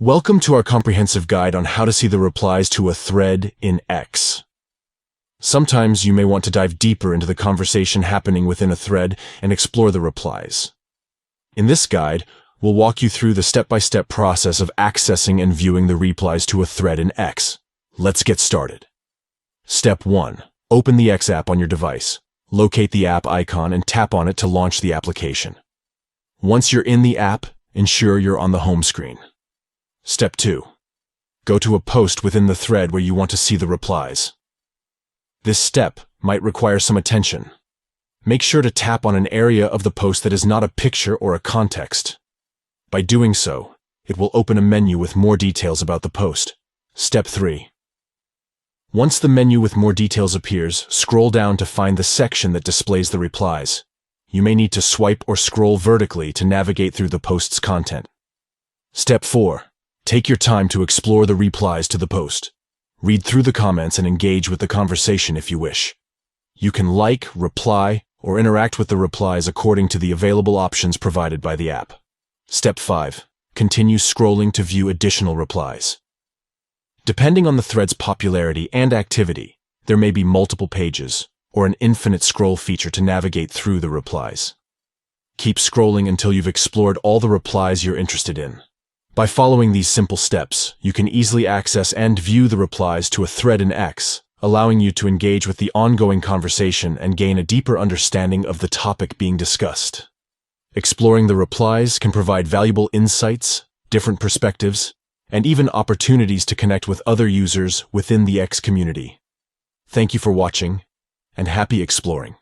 Welcome to our comprehensive guide on how to see the replies to a thread in X. Sometimes you may want to dive deeper into the conversation happening within a thread and explore the replies. In this guide, we'll walk you through the step-by-step process of accessing and viewing the replies to a thread in X. Let's get started. Step 1. Open the X app on your device. Locate the app icon and tap on it to launch the application. Once you're in the app, ensure you're on the home screen. Step 2. Go to a post within the thread where you want to see the replies. This step might require some attention. Make sure to tap on an area of the post that is not a picture or a context. By doing so, it will open a menu with more details about the post. Step 3. Once the menu with more details appears, scroll down to find the section that displays the replies. You may need to swipe or scroll vertically to navigate through the post's content. Step 4. Take your time to explore the replies to the post. Read through the comments and engage with the conversation if you wish. You can like, reply, or interact with the replies according to the available options provided by the app. Step 5. Continue scrolling to view additional replies. Depending on the thread's popularity and activity, there may be multiple pages or an infinite scroll feature to navigate through the replies. Keep scrolling until you've explored all the replies you're interested in. By following these simple steps, you can easily access and view the replies to a thread in X, allowing you to engage with the ongoing conversation and gain a deeper understanding of the topic being discussed. Exploring the replies can provide valuable insights, different perspectives, and even opportunities to connect with other users within the X community. Thank you for watching, and happy exploring.